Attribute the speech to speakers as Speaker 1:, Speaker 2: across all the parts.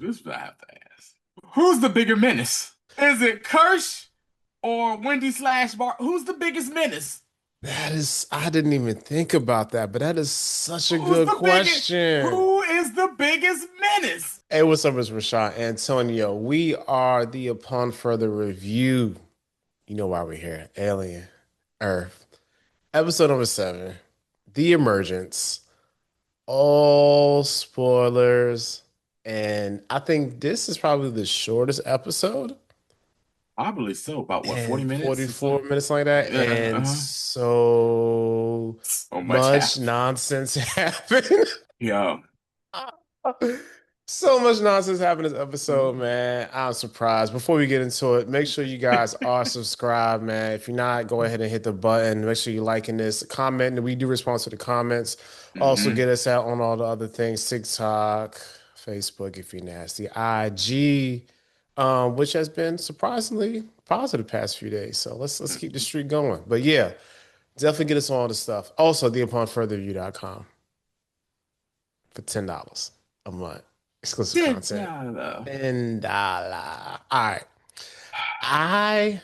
Speaker 1: this is what I have to ask. Who's the bigger menace? Is it Kirsch or Wendy slash Bar? Who's the biggest menace?
Speaker 2: I didn't even think about that, but that is such a
Speaker 1: Who's
Speaker 2: good
Speaker 1: the biggest?
Speaker 2: question.
Speaker 1: Who is the biggest menace?
Speaker 2: Hey, what's up, it's Rashad Antonio. We are the Upon Further Review. You know why we're here. Alien, Earth. Episode number 7, The Emergence. All spoilers. And I think this is probably the shortest episode.
Speaker 1: I believe so. About what, 40
Speaker 2: And
Speaker 1: minutes or
Speaker 2: 44
Speaker 1: something?
Speaker 2: minutes like that.
Speaker 1: Yeah,
Speaker 2: And so
Speaker 1: so much
Speaker 2: much
Speaker 1: happened.
Speaker 2: nonsense happened.
Speaker 1: Yeah.
Speaker 2: So much nonsense happened this episode, man. I'm surprised. Before we get into it, make sure you guys are subscribed, man. If you're not, go ahead and hit the button. Make sure you're liking this. Comment. We do respond to the comments. Also,
Speaker 1: Hmm.
Speaker 2: get us out on all the other things: TikTok, Facebook, if you're nasty, IG, which has been surprisingly positive past few days. So let's keep the streak going. But yeah, definitely get us on all the stuff. Also, theuponfurtherreview.com for $10 a month. Exclusive
Speaker 1: Did
Speaker 2: content.
Speaker 1: not.
Speaker 2: $10. All right. I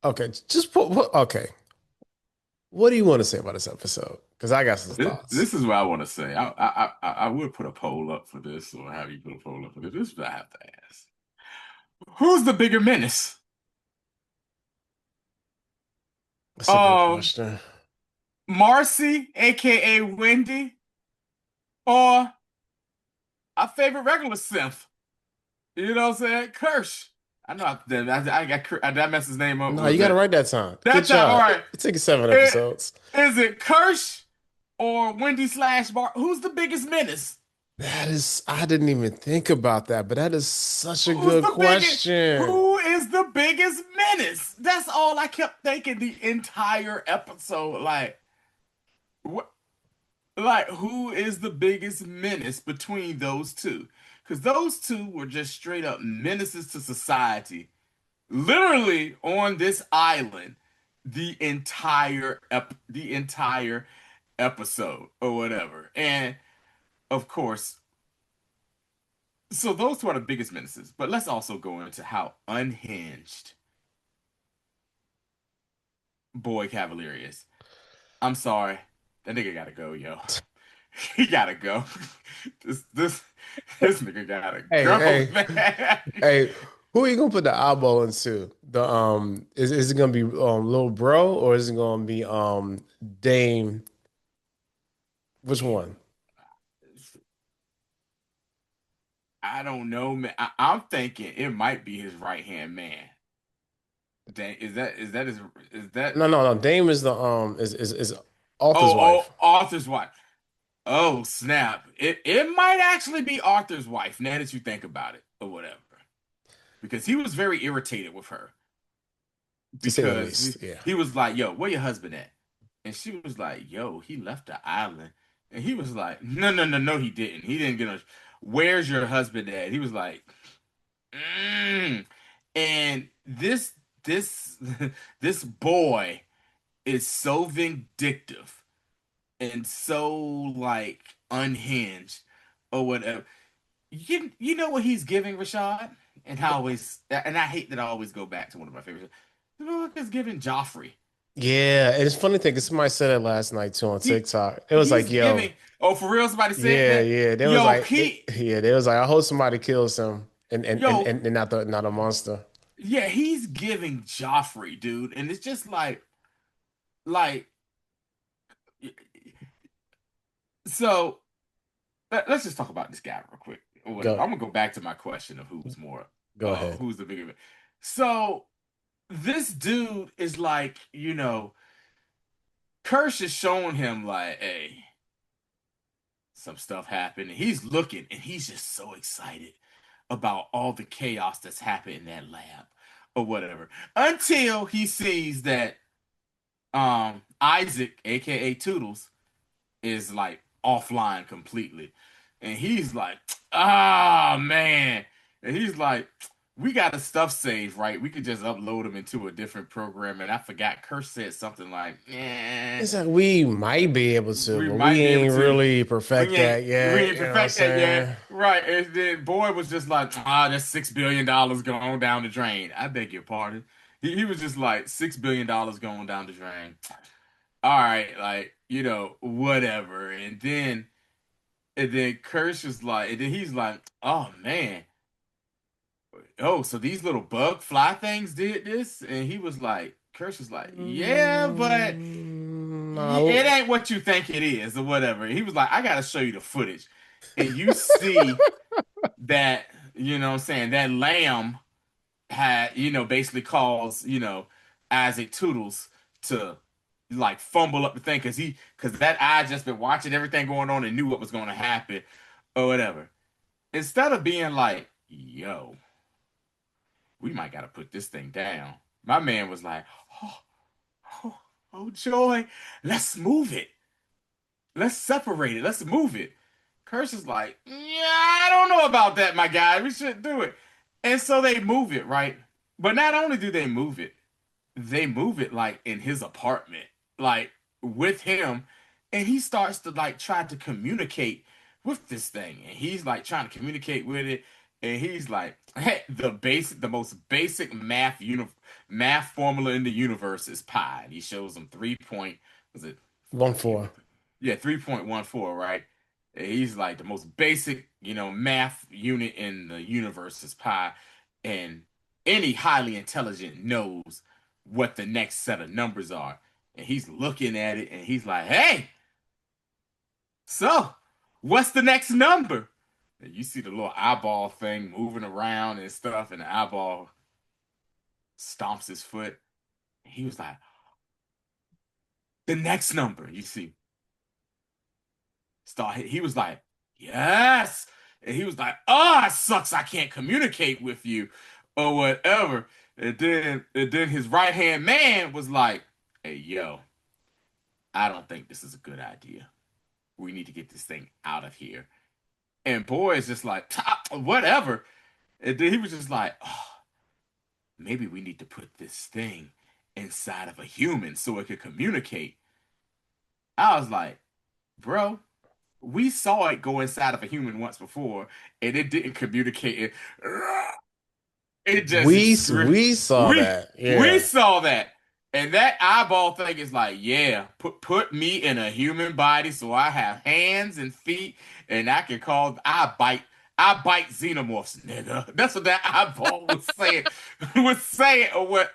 Speaker 2: okay. Just put okay. What do you want to say about this episode? Because I got some thoughts.
Speaker 1: This is what I want to say. I would put a poll up for this, or have you put a poll up for this. This is what I have to ask. Who's the bigger menace?
Speaker 2: That's a good
Speaker 1: Um,
Speaker 2: question.
Speaker 1: Marcy, aka Wendy, or our favorite regular synth? You know what I'm saying? Kirsch. I know I got did I mess his name up?
Speaker 2: No,
Speaker 1: Was
Speaker 2: you got it
Speaker 1: that
Speaker 2: right that time. Good
Speaker 1: that time? All
Speaker 2: job.
Speaker 1: right.
Speaker 2: It took you 7 episodes.
Speaker 1: Is it Kirsch or Wendy slash Bar? Who's the biggest menace?
Speaker 2: I didn't even think about that, but that is such a
Speaker 1: Who's
Speaker 2: good
Speaker 1: the biggest?
Speaker 2: question.
Speaker 1: Who is the biggest menace? That's all I kept thinking the entire episode. What? Like, who is the biggest menace between those two? Because those two were just straight up menaces to society, literally on this island, the entire episode or whatever. And of course, so those two are the biggest menaces. But let's also go into how unhinged boy Cavalier is. I'm sorry. That nigga gotta go, yo. He gotta go. This this this nigga gotta
Speaker 2: Hey,
Speaker 1: go,
Speaker 2: hey,
Speaker 1: man.
Speaker 2: hey, who are you gonna put the eyeball into? The is it gonna be little bro or is it gonna be Dame? Which
Speaker 1: Damn.
Speaker 2: one?
Speaker 1: I don't know, man. I'm thinking it might be his right hand man. Dang, is that
Speaker 2: No. Dame is the is Arthur's
Speaker 1: oh,
Speaker 2: wife.
Speaker 1: Arthur's wife. Oh, snap. It might actually be Arthur's wife, now that you think about it, or whatever. Because he was very irritated with her.
Speaker 2: To say the
Speaker 1: Because
Speaker 2: least. Yeah.
Speaker 1: he was like, yo, where your husband at? And she was like, yo, he left the island. And he was like, no, he didn't. He didn't get a, where's your husband at? He was like, mm. And this this boy is so vindictive and so like unhinged or whatever. You know what he's giving Rashad? And how always and I hate that I always go back to one of my favorites. Look, it's giving Joffrey.
Speaker 2: Yeah, and it's funny thing, 'cause somebody said it last night too on
Speaker 1: He
Speaker 2: TikTok. It was
Speaker 1: he's
Speaker 2: like, yo,
Speaker 1: giving. Oh, for real? Somebody said
Speaker 2: yeah,
Speaker 1: that?
Speaker 2: yeah. They was
Speaker 1: Yo,
Speaker 2: like,
Speaker 1: he
Speaker 2: yeah, they was like, I hope somebody kills him
Speaker 1: yo,
Speaker 2: and not a monster.
Speaker 1: yeah, he's giving Joffrey, dude. And it's just like so let's just talk about this guy real quick or whatever.
Speaker 2: Go,
Speaker 1: I'm gonna go back to my question of who's more
Speaker 2: go ahead.
Speaker 1: who's the bigger. So this dude is like, Kirsch is showing him like, hey, some stuff happened, and he's looking, and he's just so excited about all the chaos that's happened in that lab or whatever. Until he sees that Isaac, aka Toodles, is like offline completely. And he's like, ah man. And he's like, we got the stuff saved, right? We could just upload them into a different program. And I forgot Kirsch said something like,
Speaker 2: It's like we might be able to,
Speaker 1: we
Speaker 2: but we
Speaker 1: might be able
Speaker 2: ain't
Speaker 1: to.
Speaker 2: really perfect that
Speaker 1: We
Speaker 2: yet.
Speaker 1: ain't
Speaker 2: You know what I'm
Speaker 1: perfect that yet.
Speaker 2: saying?
Speaker 1: Right. And then boy was just like, that's $6 billion going down the drain. I beg your pardon. He was just like $6 billion going down the drain. All right, like, whatever. And then Kirsch is like, and then he's like, oh man, oh, so these little bug fly things did this? And he was like, Kirsch was like, yeah, but it
Speaker 2: No.
Speaker 1: ain't what you think it is, or whatever. He was like, I gotta show you the footage. And you see that, what I'm saying, that lamb had, basically calls, Isaac Toodles to like fumble up the thing because that eye just been watching everything going on and knew what was going to happen or whatever. Instead of being like, yo, we might got to put this thing down. My man was like, oh, oh, oh, joy, let's move it. Let's separate it. Let's move it. Kirsch is like, yeah, I don't know about that, my guy. We should do it. And so they move it, right? But not only do they move it like in his apartment, like with him, and he starts to like try to communicate with this thing, and he's like trying to communicate with it, and he's like, hey, the most basic math formula in the universe is pi, and he shows him was it,
Speaker 2: One
Speaker 1: forget
Speaker 2: four.
Speaker 1: what yeah, 3.14, right? And he's like the most basic, math unit in the universe is pi, and any highly intelligent knows what the next set of numbers are. And he's looking at it and he's like, hey, so what's the next number? And you see the little eyeball thing moving around and stuff, and the eyeball stomps his foot. He was like, the next number, you see, he was like, yes. And he was like, oh, it sucks. I can't communicate with you or whatever. And then his right hand man was like, hey, yo, I don't think this is a good idea. We need to get this thing out of here. And boy is just like, whatever. And then he was just like, oh, maybe we need to put this thing inside of a human so it could communicate. I was like, bro, we saw it go inside of a human once before, and it didn't communicate. It just
Speaker 2: We saw
Speaker 1: we
Speaker 2: that.
Speaker 1: we
Speaker 2: Yeah.
Speaker 1: saw that, and that eyeball thing is like, yeah, put me in a human body so I have hands and feet, and I can call I bite xenomorphs, nigga. That's what that eyeball was saying, or what.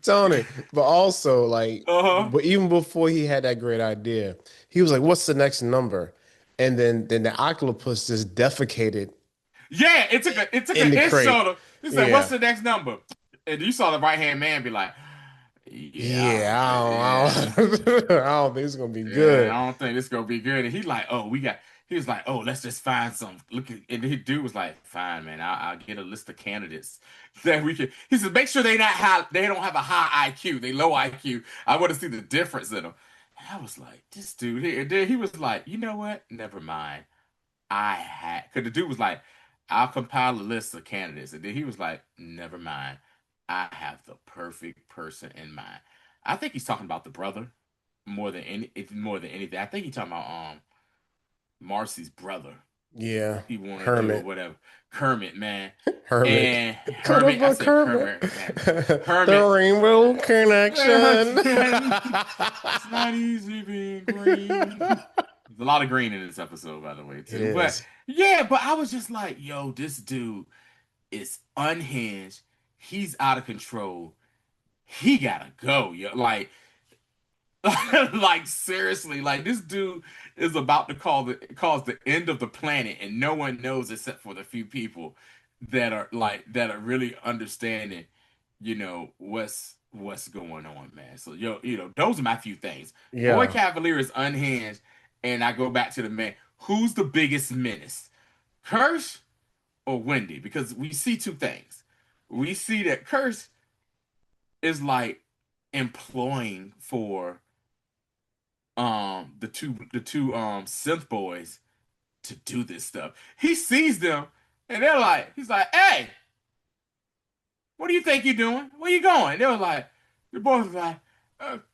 Speaker 2: Tony, but also like,
Speaker 1: Uh-huh.
Speaker 2: but even before he had that great idea, he was like, "What's the next number?" And then the octopus just defecated
Speaker 1: Yeah, it took
Speaker 2: in
Speaker 1: a
Speaker 2: the
Speaker 1: his
Speaker 2: crate.
Speaker 1: shoulder. He said, "What's
Speaker 2: Yeah,
Speaker 1: the next number?" And you saw the right hand man be like, "Yeah, I
Speaker 2: yeah.
Speaker 1: don't think, yeah,
Speaker 2: I don't think it's gonna be
Speaker 1: yeah,
Speaker 2: good.
Speaker 1: I don't think this gonna be good." And he like, "Oh, we got." He was like, "Oh, let's just find some." Look at, and the dude was like, "Fine, man. I'll get a list of candidates that we can." He said, "Make sure they not high. They don't have a high IQ. They low IQ. I want to see the difference in them." And I was like, "This dude here." And then he was like, "You know what? Never mind." Because the dude was like, I'll compile a list of candidates. And then he was like, never mind. I have the perfect person in mind. I think he's talking about the brother more than anything. I think he's talking about Marcy's brother.
Speaker 2: Yeah,
Speaker 1: He wanted to or
Speaker 2: Hermit,
Speaker 1: whatever. Kermit, man.
Speaker 2: Hermit.
Speaker 1: And
Speaker 2: Cut up
Speaker 1: Hermit, I
Speaker 2: a
Speaker 1: said
Speaker 2: Kermit.
Speaker 1: Kermit, man.
Speaker 2: The
Speaker 1: Hermit.
Speaker 2: Rainbow Connection.
Speaker 1: Again, it's not easy being green. There's a lot of green in this episode, by the way,
Speaker 2: It
Speaker 1: too. But
Speaker 2: is.
Speaker 1: yeah, but I was just like, yo, this dude is unhinged. He's out of control. He gotta go, yo. Like, like seriously, like this dude is about to cause the end of the planet, and no one knows except for the few people that are really understanding, what's going on, man. So those are my few things. Boy
Speaker 2: Yeah.
Speaker 1: Cavalier is unhinged, and I go back to the man. Who's the biggest menace? Kirsch or Wendy? Because we see two things. We see that Kirsch is like employing for the two synth boys to do this stuff. He sees them and he's like, hey, What do you think you're doing? Where you going? They were like, the boy was like,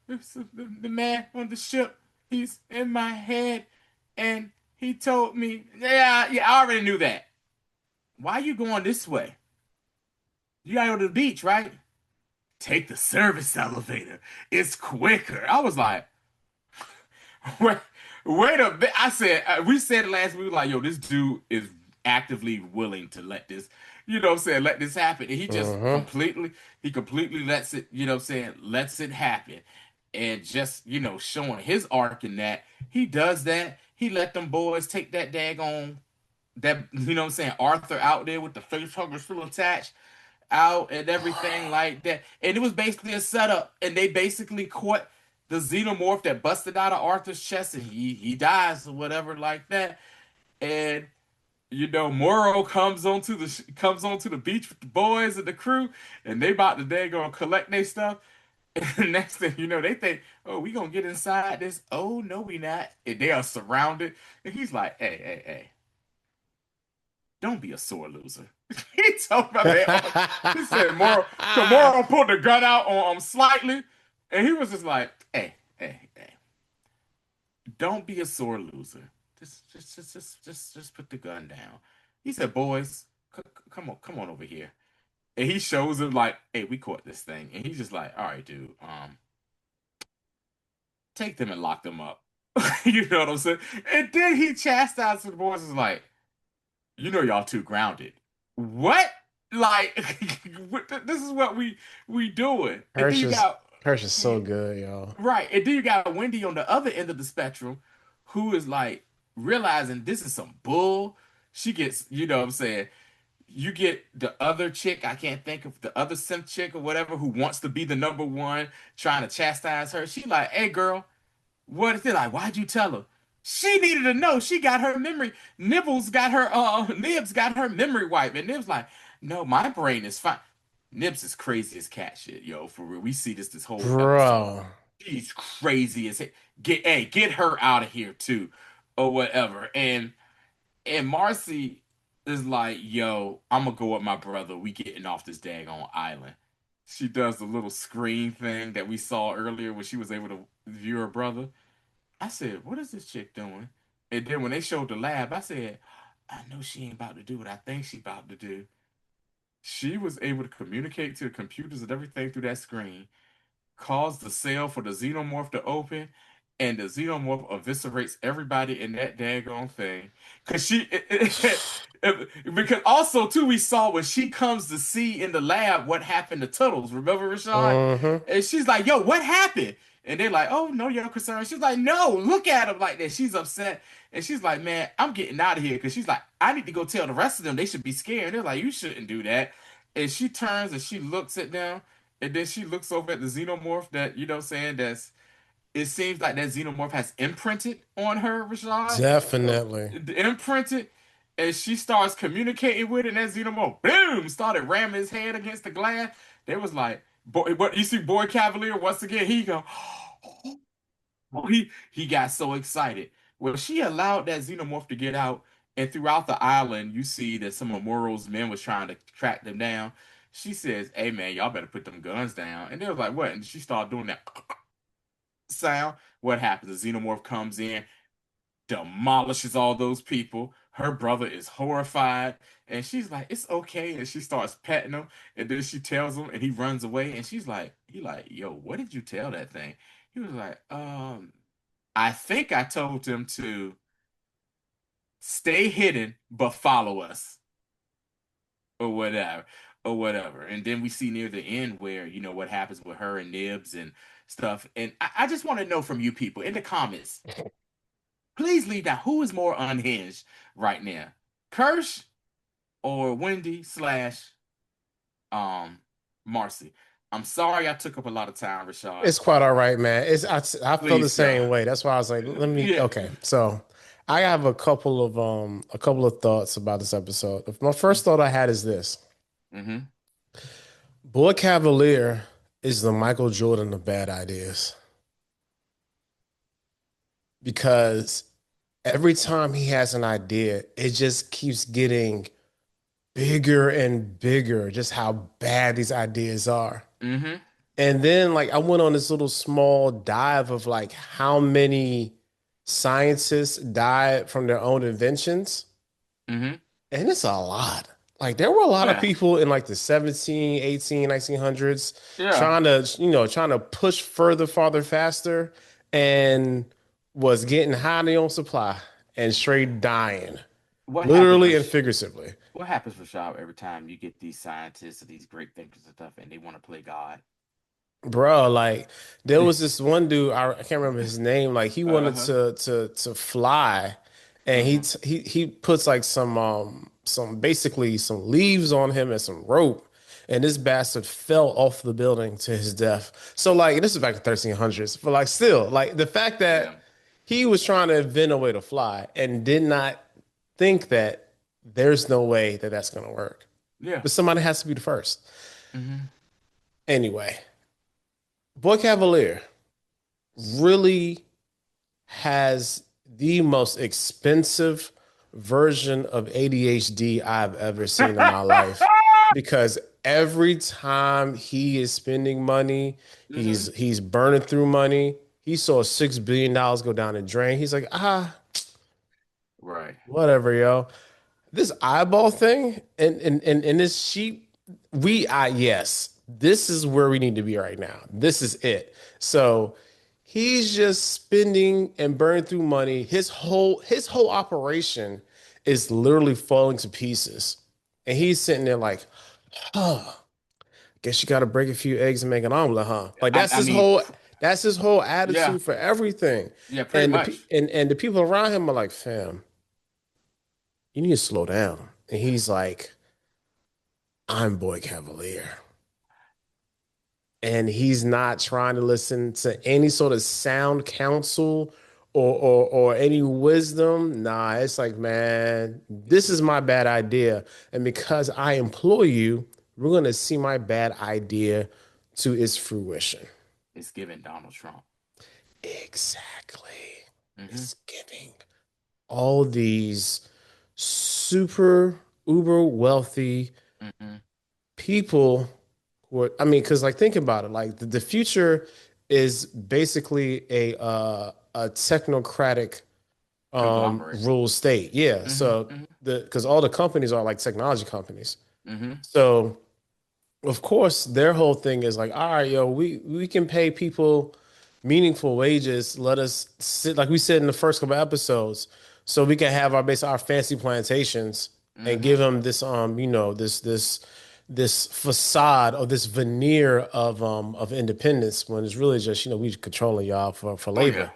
Speaker 1: the man on the ship, he's in my head, and he told me, yeah, yeah, I already knew that. Why are you going this way? You gotta go to the beach, right? Take the service elevator. It's quicker. I was like, wait, wait a bit. I said, we said last week, like, yo, this dude is actively willing to let this, what I'm saying, let this happen. And
Speaker 2: Hmm.
Speaker 1: he completely lets it, what I'm saying, lets it happen. And just, showing his arc in that, he does that. He let them boys take that daggone, that, what I'm saying, Arthur out there with the face hugger still attached out and everything like that. And it was basically a setup. And they basically caught the xenomorph that busted out of Arthur's chest, and he dies or whatever like that. And Moro comes onto the beach with the boys and the crew, and they about to they gonna collect their stuff. And next thing you know, they think, oh, we gonna get inside this. Oh no, we not. And they are surrounded. And he's like, hey, hey, hey, don't be a sore loser. He told my man, he said, Moro pulled the gun out on him slightly, and he was just like, hey, hey, hey, don't be a sore loser. Just put the gun down. He said, boys, come on over here. And he shows him like, hey, we caught this thing. And he's just like, all right, dude, take them and lock them up. You know what I'm saying? And then he chastised the boys, is like, y'all too grounded. What? Like, this is what we doing. And then
Speaker 2: Hirsch
Speaker 1: you
Speaker 2: is
Speaker 1: got
Speaker 2: Hirsch is so good, y'all.
Speaker 1: right, and then you got Wendy on the other end of the spectrum, who is like realizing this is some bull. She gets, what I'm saying. You get the other chick, I can't think of the other simp chick or whatever, who wants to be the number one, trying to chastise her. She like, hey girl, what is it like? Why'd you tell her? She needed to know. She got her memory. Nibs got her memory wiped. And Nibs like, no, my brain is fine. Nibs is crazy as cat shit, yo, for real. We see this whole episode.
Speaker 2: Bro.
Speaker 1: She's crazy as heck. Get her out of here too, or whatever. And Marcy is like, yo, I'm gonna go with my brother. We getting off this daggone island. She does the little screen thing that we saw earlier when she was able to view her brother. I said, what is this chick doing? And then when they showed the lab, I said, I know she ain't about to do what I think she about to do. She was able to communicate to the computers and everything through that screen, cause the cell for the xenomorph to open, and the xenomorph eviscerates everybody in that daggone thing. Cause because also too, we saw when she comes to see in the lab what happened to Tuttles. Remember, Rashad?
Speaker 2: Hmm.
Speaker 1: And she's like, "Yo, what happened?" And they're like, "Oh no, you're concerned." She's like, "No, look at him like that." She's upset, and she's like, "Man, I'm getting out of here." Because she's like, "I need to go tell the rest of them. They should be scared." And they're like, "You shouldn't do that." And she turns and she looks at them, and then she looks over at the xenomorph that, what I'm saying, it seems like that xenomorph has imprinted on her, Rashad.
Speaker 2: Definitely.
Speaker 1: Imprinted, and she starts communicating with it, and that xenomorph, boom, started ramming his head against the glass. They was like, boy, what you see, boy Cavalier, once again, he go, he got so excited. Well, she allowed that xenomorph to get out, and throughout the island, you see that some of Moro's men was trying to track them down. She says, "Hey man, y'all better put them guns down." And they was like, "What?" And she started doing that sound. What happens? The xenomorph comes in, demolishes all those people. Her brother is horrified, and she's like, "It's okay." And she starts petting him, and then she tells him, and he runs away. And she's like, "He like, yo, what did you tell that thing?" He was like, I think I told him to stay hidden but follow us or whatever." Or whatever. And then we see near the end where, what happens with her and Nibs and stuff. And I just want to know from you people in the comments, please leave down who is more unhinged right now, Kirsch or Wendy slash um Marcy. I'm sorry I took up a lot of time, Rashad.
Speaker 2: It's quite all right, man. I feel the
Speaker 1: Please,
Speaker 2: same way. That's why I was like, let me
Speaker 1: yeah.
Speaker 2: okay. So I have a couple of thoughts about this episode. My first thought I had is this.
Speaker 1: Mm-hmm.
Speaker 2: Boy Cavalier is the Michael Jordan of bad ideas because every time he has an idea, it just keeps getting bigger and bigger, just how bad these ideas are.
Speaker 1: Mm-hmm.
Speaker 2: And then like I went on this little small dive of like how many scientists died from their own inventions.
Speaker 1: Mm-hmm.
Speaker 2: And it's a lot. Like there were a lot of
Speaker 1: Yeah.
Speaker 2: people in like the 17, 18, 1900s
Speaker 1: Yeah.
Speaker 2: trying to, trying to push further, farther, faster and was getting high on their own supply and straight dying,
Speaker 1: What happens for
Speaker 2: literally and figuratively.
Speaker 1: what happens for Shab every time you get these scientists or these great thinkers and stuff and they want to play God?
Speaker 2: Bro, like there was this one dude, I can't remember his name, like he wanted
Speaker 1: Uh-huh.
Speaker 2: to fly and
Speaker 1: Mm-hmm.
Speaker 2: he puts like some basically some leaves on him and some rope and this bastard fell off the building to his death. So like this is back in 1300s, but like still, like the fact
Speaker 1: Yeah.
Speaker 2: that he was trying to invent a way to fly and did not think that there's no way that that's going to work.
Speaker 1: Yeah.
Speaker 2: But somebody has to be the first.
Speaker 1: Mm-hmm.
Speaker 2: Anyway, Boy Cavalier really has the most expensive version of ADHD I've ever seen in my life because every time he is spending money,
Speaker 1: Mm-hmm.
Speaker 2: he's burning through money. He saw $6 billion go down the drain. He's like,
Speaker 1: Right.
Speaker 2: whatever, yo. This eyeball thing and this sheep, yes, this is where we need to be right now. This is it. So he's just spending and burning through money. His whole operation is literally falling to pieces. And he's sitting there like, oh, guess you gotta break a few eggs and make an omelet, huh? Like
Speaker 1: I mean,
Speaker 2: that's his whole
Speaker 1: yeah.
Speaker 2: attitude for everything.
Speaker 1: Yeah, pretty
Speaker 2: And
Speaker 1: much.
Speaker 2: and the people around him are like, fam, you need to slow down. And he's like, I'm Boy Cavalier. And he's not trying to listen to any sort of sound counsel or any wisdom. Nah, it's like, man, this is my bad idea. And because I employ you, we're gonna see my bad idea to its fruition.
Speaker 1: It's giving Donald Trump.
Speaker 2: Exactly.
Speaker 1: Mm-hmm.
Speaker 2: It's giving all these super uber wealthy
Speaker 1: Mm-hmm.
Speaker 2: people who are, I mean, because like think about it, like the future is basically a technocratic
Speaker 1: Conglomerate.
Speaker 2: rule state. Yeah.
Speaker 1: Mm-hmm.
Speaker 2: So
Speaker 1: Mm-hmm.
Speaker 2: because all the companies are like technology companies.
Speaker 1: Mm-hmm.
Speaker 2: So of course, their whole thing is like, all right, yo, we can pay people meaningful wages. Let us sit, like we said in the first couple episodes, so we can have our fancy plantations and
Speaker 1: Mm-hmm.
Speaker 2: give them this this facade or this veneer of independence when it's really just we controlling y'all for
Speaker 1: Oh yeah.
Speaker 2: labor.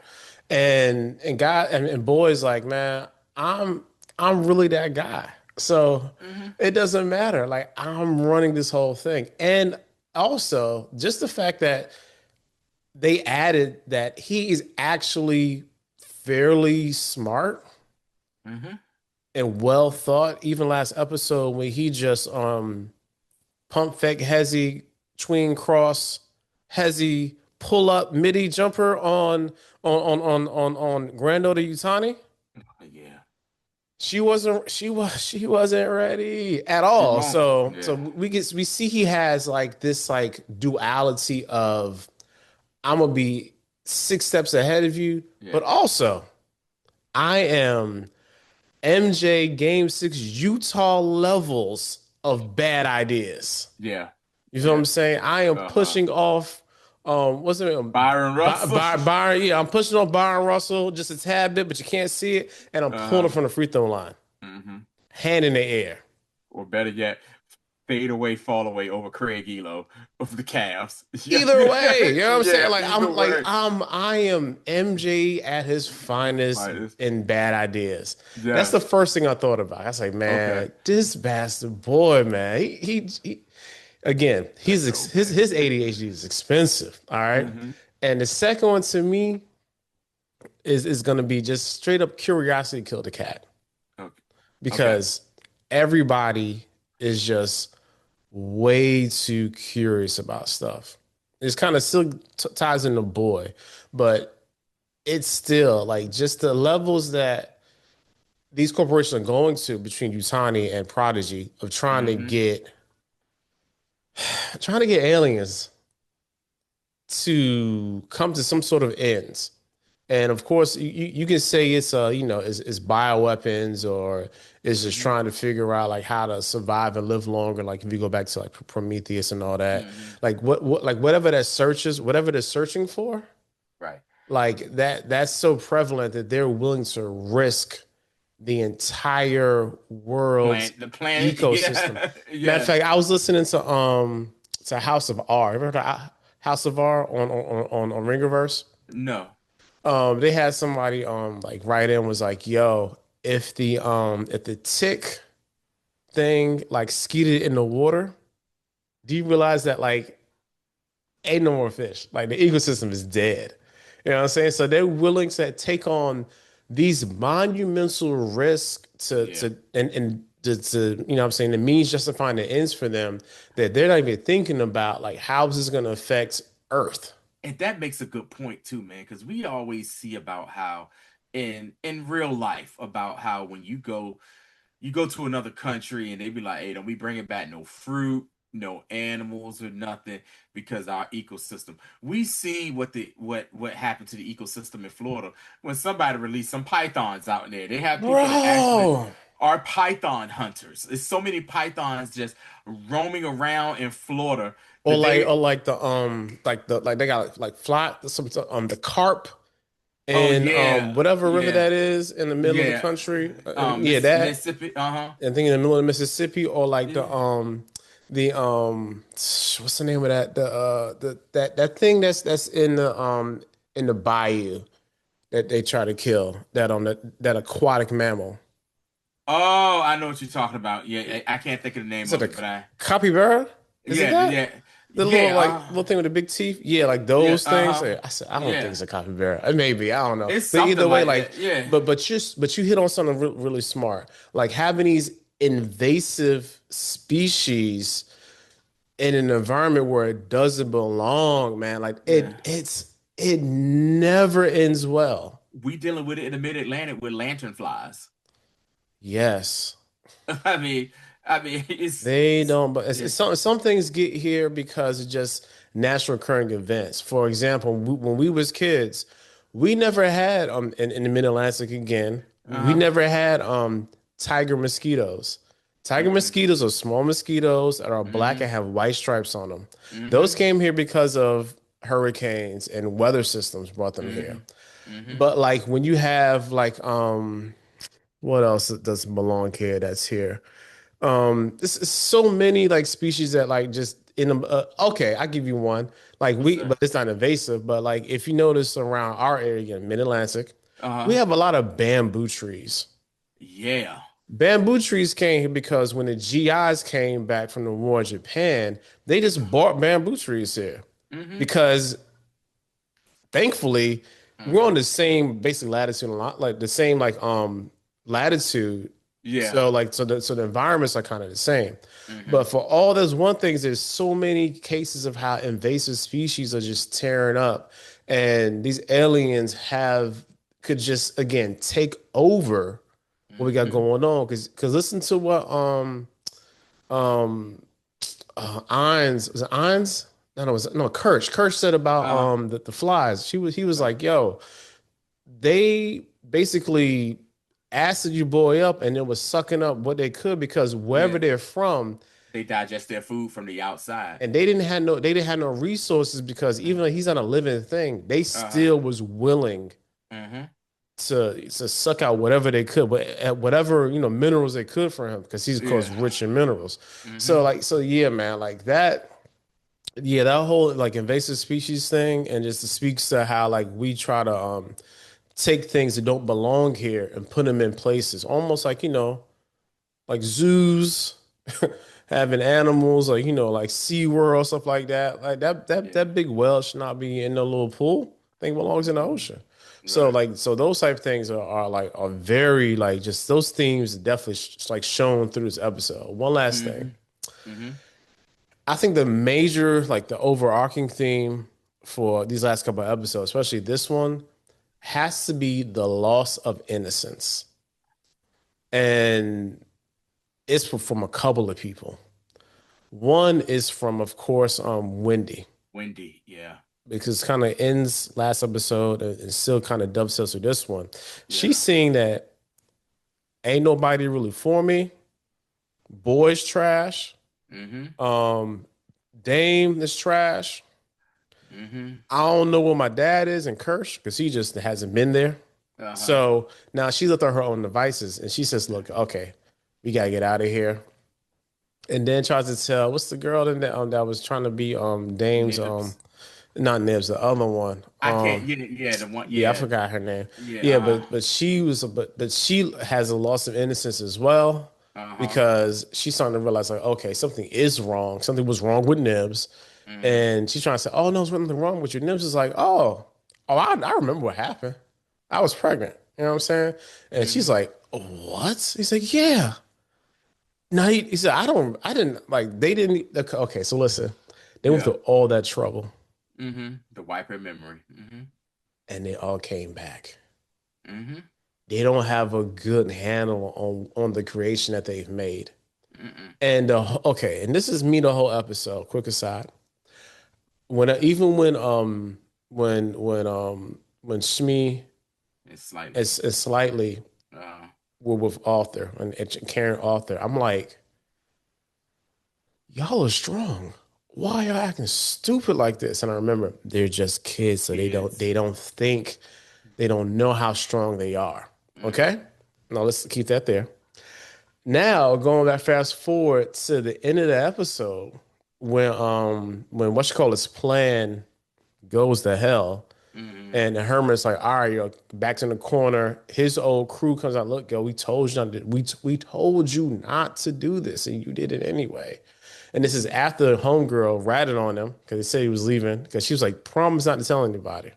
Speaker 2: And God and boys like, man, I'm I'm really that guy. So
Speaker 1: Mm-hmm.
Speaker 2: it doesn't matter. Like I'm running this whole thing. And also just the fact that they added that he is actually fairly smart
Speaker 1: Mm-hmm.
Speaker 2: and well thought. Even last episode when he just pump fake hezzy tween cross hezzy pull up midi jumper on granddaughter Yutani.
Speaker 1: Yeah.
Speaker 2: She wasn't ready at
Speaker 1: She
Speaker 2: all.
Speaker 1: won't.
Speaker 2: So
Speaker 1: Yeah.
Speaker 2: we see he has like this like duality of I'm gonna be 6 steps ahead of you,
Speaker 1: Yeah.
Speaker 2: but also I am MJ Game 6 Utah levels of bad ideas.
Speaker 1: Yeah.
Speaker 2: You know what
Speaker 1: Yeah.
Speaker 2: I'm saying? I am
Speaker 1: Uh-huh.
Speaker 2: pushing off what's it
Speaker 1: Byron Russell.
Speaker 2: Byron, yeah, I'm pushing off Byron Russell just a tad bit, but you can't see it, and I'm pulling it
Speaker 1: Uh-huh.
Speaker 2: from the free throw line,
Speaker 1: Mm-hmm.
Speaker 2: hand in the air.
Speaker 1: Or better yet, fade away, fall away over Craig Elo of the Cavs. Yeah.
Speaker 2: Either way, you know what I'm saying?
Speaker 1: Yeah, either way.
Speaker 2: I am MJ at his finest
Speaker 1: Right.
Speaker 2: in bad ideas. That's the
Speaker 1: Yes.
Speaker 2: first thing I thought about. I was like,
Speaker 1: Okay.
Speaker 2: man, this bastard boy, man. He again,
Speaker 1: That's okay.
Speaker 2: his ADHD is expensive. All right.
Speaker 1: Mm-hmm.
Speaker 2: And the second one to me is gonna be just straight up curiosity killed the cat.
Speaker 1: Okay. Okay.
Speaker 2: Because everybody is just way too curious about stuff. It's kind of still ties into boy, but it's still like just the levels that these corporations are going to between Yutani and Prodigy of
Speaker 1: Hmm.
Speaker 2: trying to get aliens to come to some sort of ends. And of course, you can say it's it's bioweapons or it's just
Speaker 1: Hmm.
Speaker 2: trying to figure out like how to survive and live longer. Like if you go back to like Prometheus and all that,
Speaker 1: Hmm.
Speaker 2: like like whatever they're searching for,
Speaker 1: Right.
Speaker 2: like that's so prevalent that they're willing to risk the entire world's
Speaker 1: The planet.
Speaker 2: ecosystem.
Speaker 1: Yeah.
Speaker 2: Matter of
Speaker 1: Yeah.
Speaker 2: fact, I was listening to House of R. Ever heard of House of R on Ringerverse?
Speaker 1: No.
Speaker 2: They had somebody like write in was like, yo, if the tick thing like skeeted in the water, do you realize that like ain't no more fish? Like the ecosystem is dead. You know what I'm saying? So they're willing to take on these monumental risks
Speaker 1: Yeah.
Speaker 2: to you know what I'm saying the means justifying the ends for them that they're not even thinking about like how is this going to affect Earth.
Speaker 1: And that makes a good point too, man, because we always see about how in real life about how when you go to another country and they be like, hey, don't be bringing back no fruit, no animals or nothing because our ecosystem. We see what happened to the ecosystem in Florida when somebody released some pythons out in there. They have people that actually
Speaker 2: Bro.
Speaker 1: are python hunters. There's so many pythons just roaming around in Florida that
Speaker 2: Or
Speaker 1: they,
Speaker 2: like the like they got like fly some the carp
Speaker 1: oh
Speaker 2: in
Speaker 1: yeah,
Speaker 2: whatever river
Speaker 1: yeah,
Speaker 2: that is in the middle of the
Speaker 1: yeah.
Speaker 2: country. Yeah, that
Speaker 1: Mississippi, uh-huh.
Speaker 2: and thinking in the middle of Mississippi or like
Speaker 1: Yeah.
Speaker 2: the what's the name of that that thing that's in the bayou that they try to kill that on that aquatic mammal.
Speaker 1: Oh, I know what you're talking about. Yeah, I can't think of the name
Speaker 2: Is it
Speaker 1: of
Speaker 2: a
Speaker 1: it, but I
Speaker 2: capybara? Is it
Speaker 1: yeah,
Speaker 2: that?
Speaker 1: yeah,
Speaker 2: The little
Speaker 1: yeah,
Speaker 2: like little thing with the big teeth? Yeah, like
Speaker 1: yeah,
Speaker 2: those things.
Speaker 1: uh-huh.
Speaker 2: Yeah, I said I don't think
Speaker 1: Yeah.
Speaker 2: it's a capybara. Maybe, I don't know.
Speaker 1: It's
Speaker 2: But
Speaker 1: something
Speaker 2: either way,
Speaker 1: like
Speaker 2: like
Speaker 1: that. Yeah.
Speaker 2: but you hit on something really smart. Like having these invasive species in an environment where it doesn't belong, man. Like
Speaker 1: Yeah.
Speaker 2: it never ends well.
Speaker 1: We dealing with it in the mid-Atlantic with lantern flies.
Speaker 2: Yes.
Speaker 1: I mean,
Speaker 2: They don't, but
Speaker 1: yeah.
Speaker 2: some things get here because it's just natural occurring events. For example, when we was kids, we never had in the Mid-Atlantic again, we
Speaker 1: Uh-huh.
Speaker 2: never had tiger mosquitoes. Tiger
Speaker 1: Mm-mm.
Speaker 2: mosquitoes are small mosquitoes that are black
Speaker 1: Mm-hmm.
Speaker 2: and have white stripes on them. Those
Speaker 1: Mm-hmm.
Speaker 2: came here because of hurricanes and weather systems brought them here.
Speaker 1: Mm-hmm. Mm-hmm.
Speaker 2: But like when you have like what else doesn't belong here that's here? This is so many like species that like just in them. Okay, I give you one. Like
Speaker 1: What's
Speaker 2: we,
Speaker 1: that?
Speaker 2: but it's not invasive. But like if you notice around our area, Mid Atlantic, we
Speaker 1: Uh-huh.
Speaker 2: have a lot of bamboo trees.
Speaker 1: Yeah.
Speaker 2: Bamboo trees came here because when the GIs came back from the war in Japan, they just bought bamboo trees here
Speaker 1: Mm-hmm.
Speaker 2: because thankfully we're
Speaker 1: Mm-hmm.
Speaker 2: on the same basic latitude, a lot like the same like latitude.
Speaker 1: Yeah.
Speaker 2: So the environments are kind of the same.
Speaker 1: Mm-hmm.
Speaker 2: But for all those one things, there's so many cases of how invasive species are just tearing up, and these aliens have could just again take over what we got
Speaker 1: Mm-hmm.
Speaker 2: going on. Because listen to what um Ines was it Ines? No, no, no, Kirsch said about
Speaker 1: Uh-huh.
Speaker 2: the flies. He was
Speaker 1: Uh,
Speaker 2: like, yo, they basically acid you boy up and it was sucking up what they could because
Speaker 1: yeah.
Speaker 2: wherever they're from,
Speaker 1: They digest their food from the outside.
Speaker 2: and they didn't have no resources because even though he's not a living thing, they
Speaker 1: Uh-huh.
Speaker 2: still was willing
Speaker 1: Mm-hmm.
Speaker 2: to suck out whatever they could, but at whatever minerals they could for him because he's of course
Speaker 1: Yeah.
Speaker 2: rich in minerals.
Speaker 1: Mm-hmm.
Speaker 2: So yeah, man, like that. Yeah, that whole like invasive species thing, and just speaks to how like we try to take things that don't belong here and put them in places, almost like like zoos, having animals, like like SeaWorld, stuff like that. Like
Speaker 1: Yeah.
Speaker 2: that big well should not be in the little pool. Thing belongs in the
Speaker 1: Mm-hmm.
Speaker 2: ocean. So
Speaker 1: Right.
Speaker 2: like those type of things are very like just those themes definitely like shown through this episode. One last thing.
Speaker 1: Mm-hmm. Mm-hmm.
Speaker 2: I think the major, like the overarching theme for these last couple of episodes, especially this one, has to be the loss of innocence. and it's from a couple of people. One is from, of course, Wendy,
Speaker 1: Wendy, yeah,
Speaker 2: because kind of ends last episode and still kind of dovetails to this one. She's
Speaker 1: yeah.
Speaker 2: seeing that ain't nobody really for me. Boys trash.
Speaker 1: Mm-hmm.
Speaker 2: Um, Dame is trash.
Speaker 1: Mm-hmm.
Speaker 2: I don't know where my dad is in Kirsch because he just hasn't been there.
Speaker 1: Uh-huh.
Speaker 2: So now she's left on her own devices and she says, look,
Speaker 1: Mm-hmm.
Speaker 2: okay, we gotta get out of here. And then tries to tell what's the girl that was trying to be Dame's
Speaker 1: Nibs.
Speaker 2: not Nibs, the other one.
Speaker 1: I can't. Yeah, yeah. The one.
Speaker 2: Yeah, I
Speaker 1: Yeah,
Speaker 2: forgot her name.
Speaker 1: yeah.
Speaker 2: Yeah, but she was but she has a loss of innocence as well
Speaker 1: Uh-huh.
Speaker 2: because she's starting to realize like, okay, something is wrong. Something was wrong with Nibs.
Speaker 1: Mm-hmm.
Speaker 2: And she's trying to say, oh no, there's nothing wrong with you. Nibs is like, I remember what happened. I was pregnant. You know what I'm saying? And she's
Speaker 1: Mm-hmm.
Speaker 2: like, what? He's like, yeah. No, he said, I didn't like they didn't okay, so listen, they went
Speaker 1: Yeah.
Speaker 2: through all that trouble
Speaker 1: Mm-hmm. The wiper memory. Mm-hmm.
Speaker 2: and they all came back.
Speaker 1: Mm-hmm.
Speaker 2: They don't have a good handle on the creation that they've made.
Speaker 1: Mm-mm.
Speaker 2: And okay, and this is me the whole episode. Quick aside, even when Shmi
Speaker 1: It's slightly.
Speaker 2: is slightly
Speaker 1: Uh.
Speaker 2: with Arthur and Karen Arthur, I'm like, y'all are strong. Why y'all acting stupid like this? And I remember they're just kids, so
Speaker 1: Kids.
Speaker 2: they don't think they don't know how strong they are.
Speaker 1: Mm-hmm.
Speaker 2: Okay, now let's keep that there. Now going back fast forward to the end of the episode when what you call his plan goes to hell
Speaker 1: Mm-hmm.
Speaker 2: and the Hermit's like, all right, yo, back in the corner. His old crew comes out, look, yo, we told you not to, we told you not to do this, and you did it anyway. And this is
Speaker 1: Mm-hmm.
Speaker 2: after the homegirl ratted on him because they said he was leaving because she was like, promise not to tell anybody.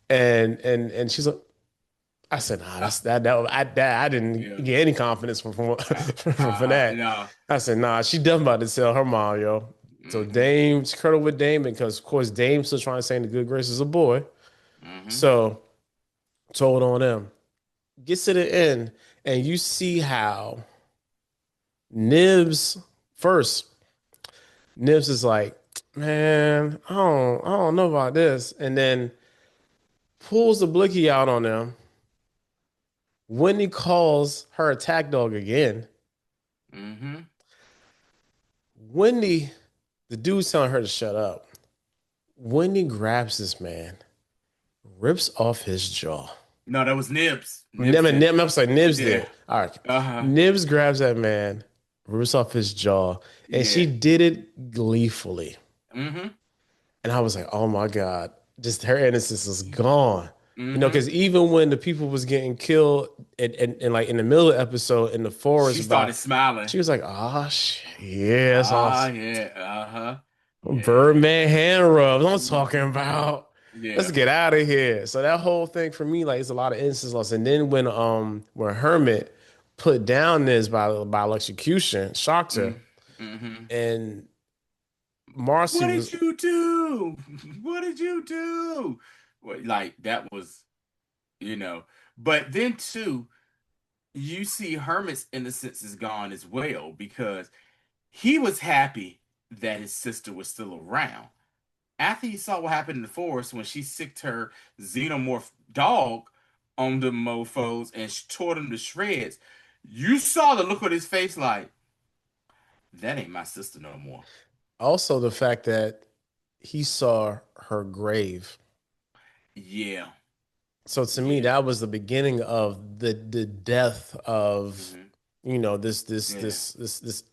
Speaker 2: And she's like, I said, nah,
Speaker 1: Uh,
Speaker 2: I didn't
Speaker 1: yeah.
Speaker 2: get any confidence from that.
Speaker 1: No.
Speaker 2: I said, nah, she definitely about to tell her mom, yo. So
Speaker 1: Mm-hmm.
Speaker 2: Dame, she curled with Dame because of course Dame's still trying to stay in the good graces of boy.
Speaker 1: Mm-hmm.
Speaker 2: So told on them. Gets to the end, and you see how Nibs first. Nibs is like, man, I don't know about this, and then pulls the blicky out on them. Wendy calls her attack dog again.
Speaker 1: Mm-hmm.
Speaker 2: Wendy, the dude's telling her to shut up. Wendy grabs this man, rips off his jaw.
Speaker 1: No, that was Nibs. Nibs
Speaker 2: Nibs,
Speaker 1: did it.
Speaker 2: I'm sorry, Nibs
Speaker 1: Yeah.
Speaker 2: did. All right.
Speaker 1: Uh-huh.
Speaker 2: Nibs grabs that man, rips off his jaw, and she
Speaker 1: Yeah.
Speaker 2: did it gleefully.
Speaker 1: Mm-hmm.
Speaker 2: And I was like, oh my God, just her innocence is gone. You know,
Speaker 1: Mm-hmm.
Speaker 2: because even when the people was getting killed and like in the middle of the episode in the
Speaker 1: She
Speaker 2: forest
Speaker 1: started
Speaker 2: by,
Speaker 1: smiling.
Speaker 2: she was like, oh shit, yeah, it's
Speaker 1: Ah,
Speaker 2: awesome.
Speaker 1: yeah. Uh-huh. Yeah.
Speaker 2: Birdman hand rubs. I'm talking
Speaker 1: Mm-hmm.
Speaker 2: about. Let's
Speaker 1: Yeah.
Speaker 2: get out of here. So that whole thing for me, like, it's a lot of innocence lost. And then when Hermit put down this by electrocution, shocked her,
Speaker 1: Mm-hmm.
Speaker 2: and Marcy
Speaker 1: What
Speaker 2: was
Speaker 1: did you do? What did you do? Well, like that was, you know. But then too, you see Hermit's innocence is gone as well because he was happy that his sister was still around. After he saw what happened in the forest when she sicked her xenomorph dog on the mofos and tore them to shreds, you saw the look on his face like, that ain't my sister no more.
Speaker 2: also the fact that he saw her grave.
Speaker 1: Yeah,
Speaker 2: So to me,
Speaker 1: yeah.
Speaker 2: that was the beginning of the death of,
Speaker 1: Hmm.
Speaker 2: you know,
Speaker 1: Yeah,
Speaker 2: this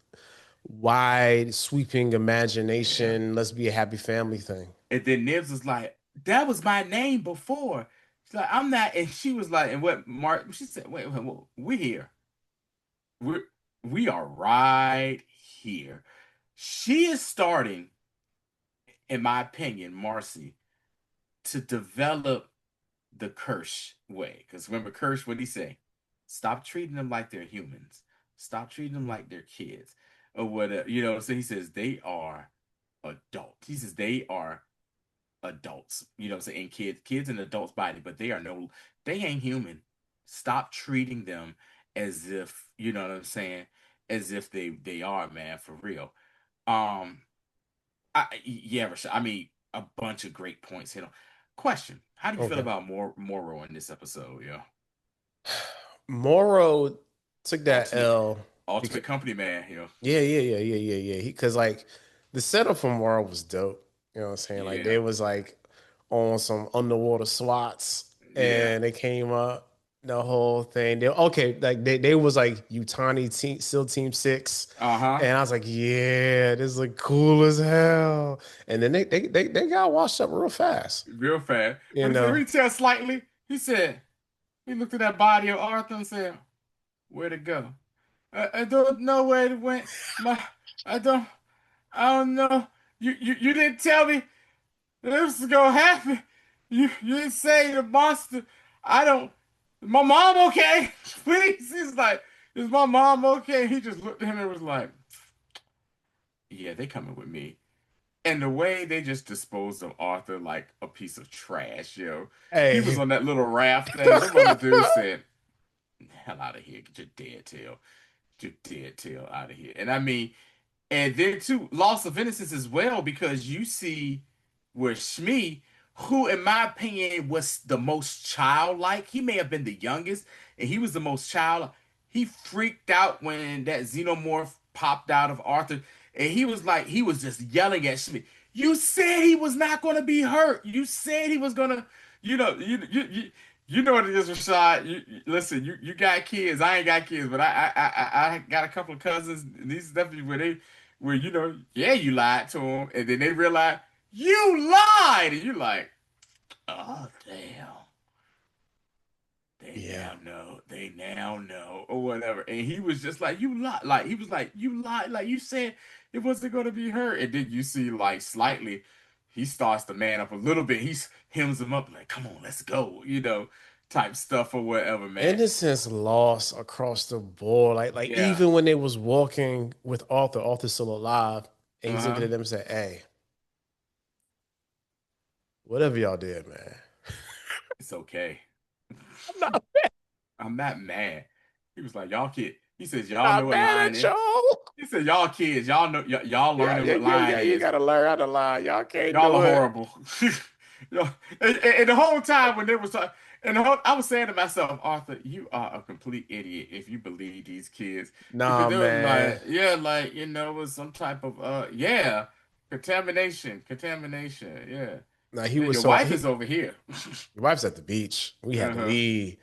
Speaker 2: wide sweeping
Speaker 1: yeah.
Speaker 2: imagination. Let's be a happy family thing.
Speaker 1: And then Nibs was like, that was my name before. She's like, I'm not. And she was like, and what Mark, she said, wait, we're here. We're, we are right here. She is starting, in my opinion, Marcy, to develop the Kirsch way. Because remember, Kirsch, what did he say? Stop treating them like they're humans. Stop treating them like they're kids. Or whatever. You know, so he says they are adults. He says they are adults, you know, saying kids in adults' body, but they are no, they ain't human. Stop treating them as if, you know what I'm saying, as if they are, man, for real. Um, yeah, Rashad, I mean, a bunch of great points hit on. Question: How do you feel
Speaker 2: Okay.
Speaker 1: about Moro in this episode? Yeah,
Speaker 2: Morrow took that
Speaker 1: ultimate,
Speaker 2: L because
Speaker 1: ultimate company man. Yeah,
Speaker 2: yeah. Because like the setup for Morrow was dope. You know what I'm saying? Like
Speaker 1: yeah,
Speaker 2: they was like on some underwater SWATs
Speaker 1: yeah.
Speaker 2: and they came up the whole thing. They okay, like they was like Yutani team SEAL Team 6.
Speaker 1: Uh-huh.
Speaker 2: And I was like, yeah, this look cool as hell. And then they got washed up real fast,
Speaker 1: Real fast.
Speaker 2: you
Speaker 1: What he said,
Speaker 2: know.
Speaker 1: retail slightly. He said, he looked at that body of Arthur and said, "Where'd it go? I don't know where it went. My, I don't, I don't know. You didn't tell me this was gonna happen. You didn't say the monster. I don't. My mom okay? Please." He's like, "Is my mom okay?" He just looked at him and was like, "Yeah, they coming with me." And the way they just disposed of Arthur like a piece of trash, yo. He was
Speaker 2: Hey.
Speaker 1: on that little raft thing. Them other dudes said, "Hell out of here. Get your dead tail. Get your dead tail out of here." And I mean, and then too, loss of innocence as well, because you see where Shmi, who in my opinion was the most childlike, he may have been the youngest, and he was the most child. He freaked out when that xenomorph popped out of Arthur, and he was like, he was just yelling at Shmi. You said he was not going to be hurt. You said he was gonna, you know what it is, Rashad. Listen, you got kids. I ain't got kids, but I got a couple of cousins. These definitely where yeah, you lied to them, and then they realize you lied, and you like, oh damn,
Speaker 2: Yeah.
Speaker 1: they now know, or whatever. And he was just like, you lied, like he was like, you lied, like you said it wasn't gonna be her, and then you see like slightly, he starts to man up a little bit. He hems him up like, come on, let's go, type stuff or whatever, man.
Speaker 2: Innocence lost across the board. Like
Speaker 1: Yeah,
Speaker 2: even when they was walking with Arthur, Arthur's still alive, and he's looking
Speaker 1: uh-huh,
Speaker 2: at them and said, "Hey, whatever y'all did, man,
Speaker 1: it's okay.
Speaker 2: I'm not,
Speaker 1: I'm not mad. He was like, y'all kid. He says, y'all know
Speaker 2: not
Speaker 1: what
Speaker 2: mad
Speaker 1: lying
Speaker 2: at
Speaker 1: is.
Speaker 2: y'all.
Speaker 1: He said, y'all kids, y'all know, y'all
Speaker 2: Yeah,
Speaker 1: learning
Speaker 2: yeah,
Speaker 1: what
Speaker 2: yeah,
Speaker 1: lying
Speaker 2: yeah. You
Speaker 1: is.
Speaker 2: gotta learn how to lie. Y'all can't
Speaker 1: Y'all are
Speaker 2: do it."
Speaker 1: horrible. Y'all- and the whole time when they was talking, I was saying to myself, Arthur, you are a complete idiot if you believe these kids, because
Speaker 2: Nah,
Speaker 1: they was
Speaker 2: man.
Speaker 1: like, yeah, like it was some type of yeah, contamination, yeah.
Speaker 2: Nah, he
Speaker 1: Yeah,
Speaker 2: was
Speaker 1: your
Speaker 2: so
Speaker 1: wife is
Speaker 2: he.
Speaker 1: over here.
Speaker 2: Your wife's at the beach. We had to
Speaker 1: Uh-huh.
Speaker 2: leave.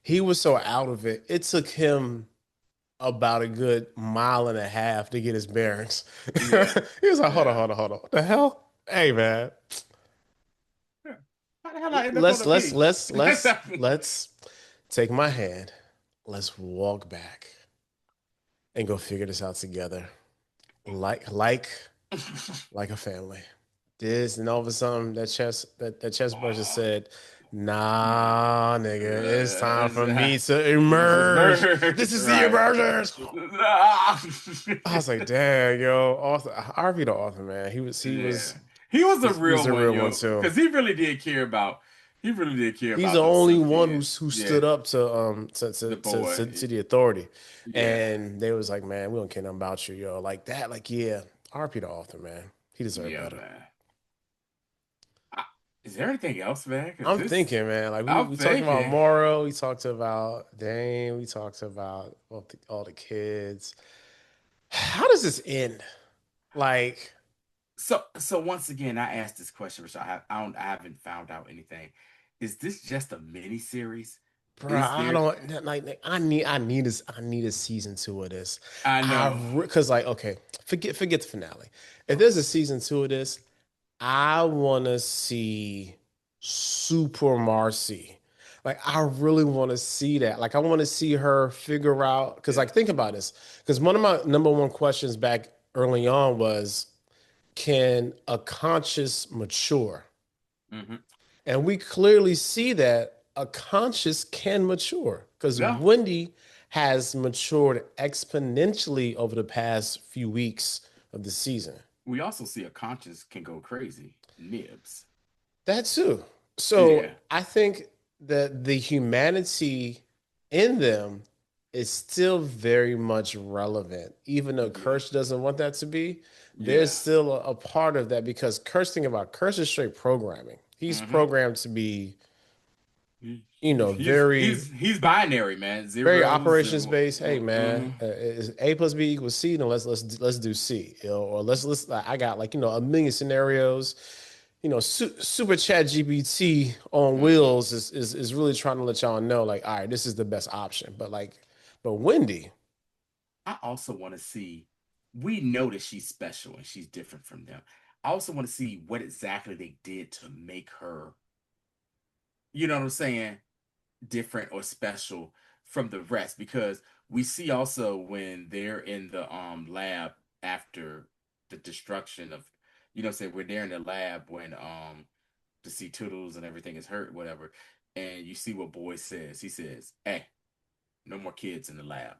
Speaker 2: He was so out of it. It took him about a good mile and a half to get his bearings.
Speaker 1: Yeah,
Speaker 2: He was like, hold on,
Speaker 1: yeah.
Speaker 2: hold on, hold on. What the hell? Hey man.
Speaker 1: Yeah. How the hell I end up on
Speaker 2: Let's
Speaker 1: the
Speaker 2: let's
Speaker 1: beach?
Speaker 2: let's let's let's take my hand. Let's walk back and go figure this out together. Like a family. This and all of a sudden that chest burster said, nah, nigga, it's time for me to
Speaker 1: This is
Speaker 2: emerge.
Speaker 1: merge,
Speaker 2: This is the
Speaker 1: right?
Speaker 2: emergence. I was like, dang, yo, Arthur, RP to Arthur, man. He was he
Speaker 1: Yeah,
Speaker 2: was
Speaker 1: he was a
Speaker 2: he was
Speaker 1: real
Speaker 2: a
Speaker 1: one,
Speaker 2: real one
Speaker 1: yo,
Speaker 2: too.
Speaker 1: because he really did care about. He really did care
Speaker 2: He's the
Speaker 1: about those
Speaker 2: only one
Speaker 1: civilians.
Speaker 2: who
Speaker 1: Yeah,
Speaker 2: stood up to
Speaker 1: the boy.
Speaker 2: to the authority,
Speaker 1: Yeah,
Speaker 2: and they was like, man, we don't care nothing about you, yo, like that, like yeah, RP to Arthur, man. He deserved
Speaker 1: yeah,
Speaker 2: better.
Speaker 1: man. I, is there anything else, man? Because
Speaker 2: I'm
Speaker 1: this,
Speaker 2: thinking, man. Like
Speaker 1: I'm
Speaker 2: we talked about
Speaker 1: thinking.
Speaker 2: Morrow, we talked about Dane, we talked about all the kids. How does this end? Like,
Speaker 1: So once again, I asked this question, which I haven't found out anything. Is this just a mini series?
Speaker 2: bro,
Speaker 1: Is
Speaker 2: I
Speaker 1: there?
Speaker 2: don't like. I need a season two of this.
Speaker 1: I know.
Speaker 2: Because like, okay, forget the finale. If there's a season two of this, I want to see Super Marcy. Like, I really want to see that. Like, I want to see her figure out. Because,
Speaker 1: Yeah.
Speaker 2: like, think about this. Because one of my number one questions back early on was, can a conscious mature?
Speaker 1: Hmm.
Speaker 2: And we clearly see that a conscious can mature because
Speaker 1: Yeah.
Speaker 2: Wendy has matured exponentially over the past few weeks of the season.
Speaker 1: We also see a conscience can go crazy. Nibs.
Speaker 2: That too. So
Speaker 1: Yeah.
Speaker 2: I think that the humanity in them is still very much relevant, even though
Speaker 1: Yeah.
Speaker 2: Kirsch doesn't want that to be. There's
Speaker 1: Yeah.
Speaker 2: still a part of that because Kirsch, think about Kirsch is straight programming. He's
Speaker 1: Hmm.
Speaker 2: programmed to be,
Speaker 1: He, he's
Speaker 2: very
Speaker 1: he's binary, man.
Speaker 2: very
Speaker 1: Zeros and
Speaker 2: operations based. Hey man,
Speaker 1: hmm.
Speaker 2: is A plus B equals C? Then let's do C. Or let's like, I got like a million scenarios. Super Chat GPT on
Speaker 1: Hmm.
Speaker 2: wheels is really trying to let y'all know like, all right, this is the best option. But Wendy,
Speaker 1: I also want to see. We know that she's special and she's different from them. I also want to see what exactly they did to make her. You know what I'm saying? Different or special from the rest because we see also when they're in the lab after the destruction of say when they're in the lab when the sea toodles and everything is hurt whatever and you see what boy says he says hey no more kids in the lab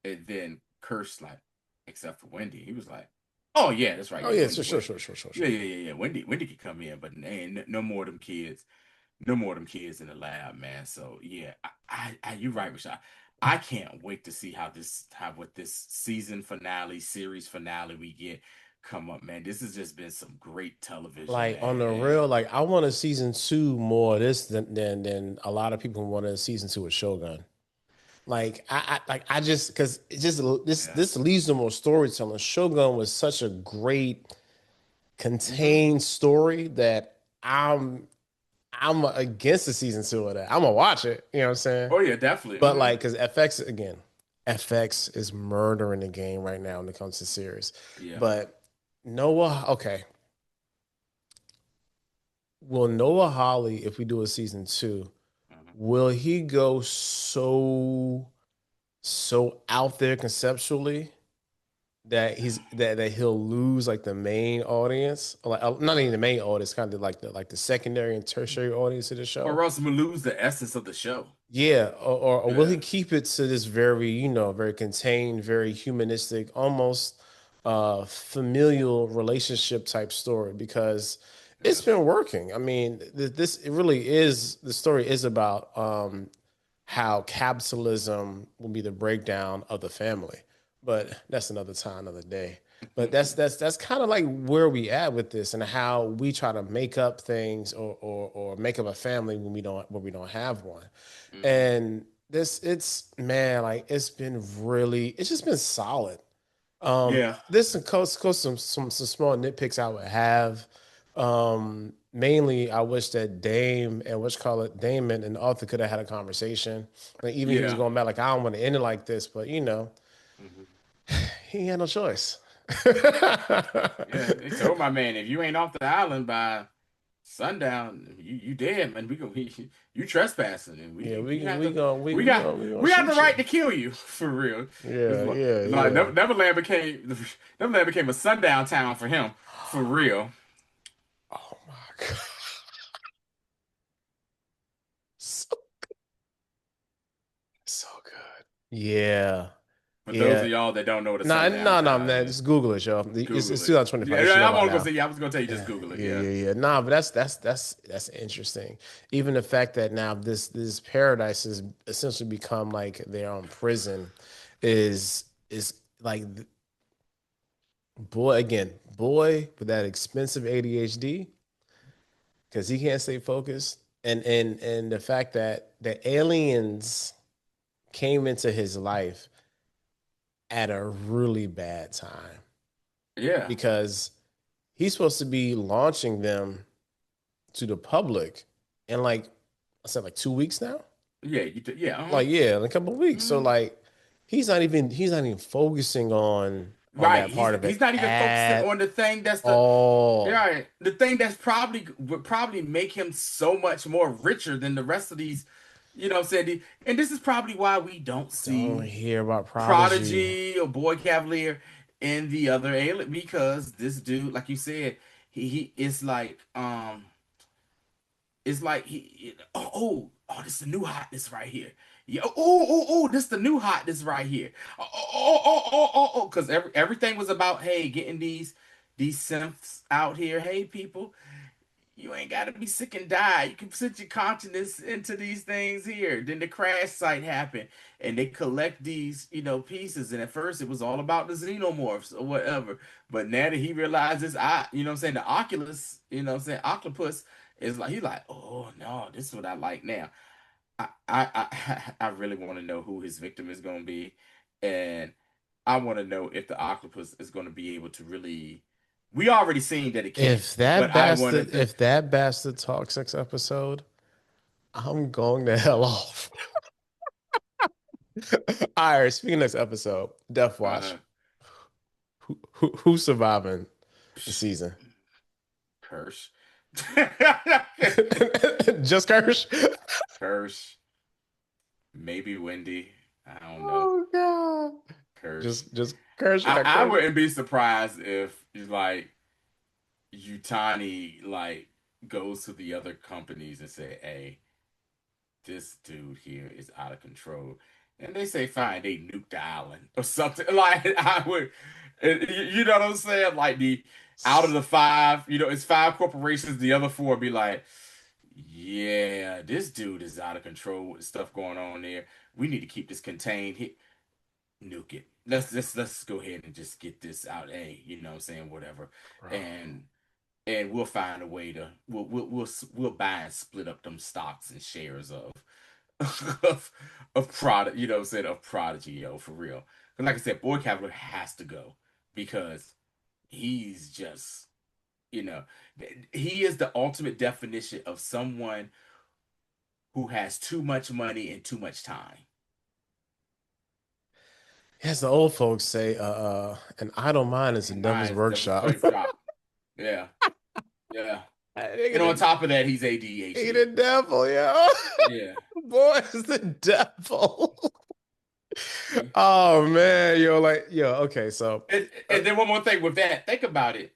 Speaker 1: and then Kirsch like except for Wendy he was like oh yeah that's right
Speaker 2: oh
Speaker 1: yeah
Speaker 2: yeah,
Speaker 1: Wendy
Speaker 2: sure, sure, sure, sure, sure,
Speaker 1: yeah
Speaker 2: sure.
Speaker 1: yeah yeah yeah Wendy could come in but ain't no more of them kids no more of them kids in the lab, man. So yeah, you're right, Rashad. I can't wait to see how what this season finale, series finale we get come up, man. This has just been some great television,
Speaker 2: Like on
Speaker 1: man.
Speaker 2: the
Speaker 1: And
Speaker 2: real, like I wanted season two more of this than a lot of people wanted season two of Shogun. I just because it just
Speaker 1: yeah,
Speaker 2: this leads to more storytelling. Shogun was such a great
Speaker 1: hmm.
Speaker 2: contained story that I'm against the season two of that. I'm gonna watch it, you know what I'm saying?
Speaker 1: Oh yeah, definitely.
Speaker 2: But
Speaker 1: Hmm.
Speaker 2: like, because FX again, FX is murdering the game right now when it comes to series.
Speaker 1: Yeah.
Speaker 2: But Noah, okay, will Noah Hawley, if we do a season two,
Speaker 1: Hmm.
Speaker 2: will he go so out there conceptually that that he'll lose like the main audience, like not even the main audience, kind of like the secondary and tertiary audience of the show?
Speaker 1: Or else we lose the essence of the show.
Speaker 2: Yeah, or will he
Speaker 1: Yeah.
Speaker 2: keep it to this very, very contained, very humanistic, almost familial relationship type story? Because it's
Speaker 1: Yes.
Speaker 2: been working. I mean, this it really is the story is about how capitalism will be the breakdown of the family. But that's another time, another day. But that's kind of like where we at with this and how we try to make up things or make up a family when we don't have one.
Speaker 1: Hmm.
Speaker 2: And this it's man, like it's just been solid.
Speaker 1: Yeah.
Speaker 2: This and coast some small nitpicks I would have. Mainly I wish that Dame and what's call it Damon and Arthur could have had a conversation. Like even he was
Speaker 1: Yeah.
Speaker 2: going back like I don't want to end it like this, but
Speaker 1: Hmm.
Speaker 2: he had no choice.
Speaker 1: Yeah. They told my man if you ain't off the island by sundown, you dead, man. You trespassing, and
Speaker 2: Yeah,
Speaker 1: we have the we
Speaker 2: we
Speaker 1: got
Speaker 2: gonna we gonna
Speaker 1: we have the
Speaker 2: shoot you.
Speaker 1: right to kill you for real. It's
Speaker 2: Yeah, yeah,
Speaker 1: like
Speaker 2: yeah.
Speaker 1: Neverland became a sundown town for him for real.
Speaker 2: Oh my God. So, so good. Yeah.
Speaker 1: For those
Speaker 2: Yeah.
Speaker 1: of y'all that don't know what a
Speaker 2: No,
Speaker 1: sundown
Speaker 2: no, no,
Speaker 1: town
Speaker 2: man.
Speaker 1: is,
Speaker 2: Just Google it, yo.
Speaker 1: Google
Speaker 2: It's
Speaker 1: it.
Speaker 2: 2025. You should
Speaker 1: Yeah,
Speaker 2: know
Speaker 1: I'm
Speaker 2: by
Speaker 1: only gonna
Speaker 2: now.
Speaker 1: say yeah. I was gonna tell you just
Speaker 2: Yeah,
Speaker 1: Google it.
Speaker 2: yeah,
Speaker 1: Yeah,
Speaker 2: yeah, yeah. Nah, but that's interesting. Even the fact that now this paradise has essentially become like their own prison is like boy with that expensive ADHD because he can't stay focused, and the fact that the aliens came into his life at a really bad time
Speaker 1: yeah,
Speaker 2: because he's supposed to be launching them to the public in like I said like 2 weeks now.
Speaker 1: yeah. Yeah.
Speaker 2: Like yeah, in a couple of weeks. So
Speaker 1: Mhm.
Speaker 2: like he's not even focusing on
Speaker 1: Right.
Speaker 2: that part of
Speaker 1: He's
Speaker 2: it
Speaker 1: not even focusing
Speaker 2: at
Speaker 1: on the thing that's the
Speaker 2: all.
Speaker 1: yeah the thing that's probably would probably make him so much more richer than the rest of these. You know, what I'm saying, and this is probably why we don't
Speaker 2: Don't
Speaker 1: see
Speaker 2: hear about Prodigy.
Speaker 1: Prodigy or Boy Cavalier in the other alien because this dude, like you said, he is like it's like this is the new hotness right here. Yeah, this is the new hotness right here. Because everything was about hey getting these synths out here. Hey people, you ain't got to be sick and die. You can put your consciousness into these things here. Then the crash site happened, and they collect these, pieces. And at first, it was all about the xenomorphs or whatever. But now that he realizes, what I'm saying, the Oculus, octopus is like, he's like, oh no, this is what I like now. I really want to know who his victim is going to be, and I want to know if the octopus is going to be able to really. We already seen that it can't, but I want to.
Speaker 2: If that bastard talks next episode, I'm going the hell off. All right, speaking of next episode, Death Watch.
Speaker 1: Uh,
Speaker 2: Who's surviving the season?
Speaker 1: Kirsch,
Speaker 2: Just Kirsch?
Speaker 1: Kirsch, maybe Wendy. I don't know.
Speaker 2: Oh god.
Speaker 1: Kirsch.
Speaker 2: Just Kirsch.
Speaker 1: I wouldn't be surprised if like Yutani like goes to the other companies and say, "Hey, this dude here is out of control." And they say, fine, they nuke the island or something. Like, I would, you know what I'm saying? Like, out of the five, it's five corporations, the other four be like, yeah, this dude is out of control with stuff going on there. We need to keep this contained. Nuke it. Let's go ahead and just get this out. Hey, you know what I'm saying? Whatever.
Speaker 2: Bro.
Speaker 1: And we'll find a way to we'll buy and split up them stocks and shares of of product, you know what I'm saying, of Prodigy, for real. Because like I said, Boy Cavalier has to go because he's just, you know, he is the ultimate definition of someone who has too much money and too much time.
Speaker 2: As the old folks say, an idle mind is a
Speaker 1: And
Speaker 2: devil's
Speaker 1: mine's the
Speaker 2: workshop.
Speaker 1: first shop. Yeah, yeah.
Speaker 2: Nigga
Speaker 1: And on
Speaker 2: the,
Speaker 1: top of that, he's
Speaker 2: nigga the
Speaker 1: ADHD.
Speaker 2: devil, yo.
Speaker 1: Yeah.
Speaker 2: Boy, it's the devil. Oh man, yo, like, yo, okay, so uh,
Speaker 1: And then one more thing with that, think about it.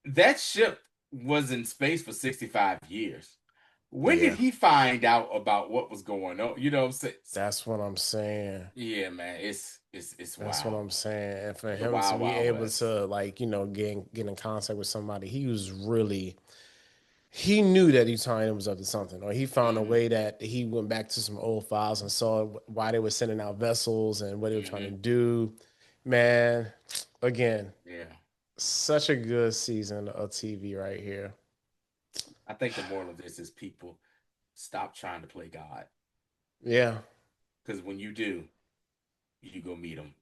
Speaker 1: That ship was in space for 65 years. When did
Speaker 2: yeah,
Speaker 1: he find out about what was going on? You know what I'm saying?
Speaker 2: that's what I'm saying.
Speaker 1: Yeah, man, it's
Speaker 2: That's what
Speaker 1: wild.
Speaker 2: I'm saying. And for
Speaker 1: The
Speaker 2: him to
Speaker 1: wild,
Speaker 2: be
Speaker 1: wild
Speaker 2: able
Speaker 1: west.
Speaker 2: to like, get in contact with somebody, he knew that Italian was up to something, or he found a
Speaker 1: Hmm.
Speaker 2: way that he went back to some old files and saw why they were sending out vessels and what they were trying to
Speaker 1: Hmm.
Speaker 2: do. Man, again,
Speaker 1: Yeah.
Speaker 2: such a good season of TV right here.
Speaker 1: I think the moral of this is people stop trying to play God.
Speaker 2: Yeah,
Speaker 1: Because when you do, you go meet him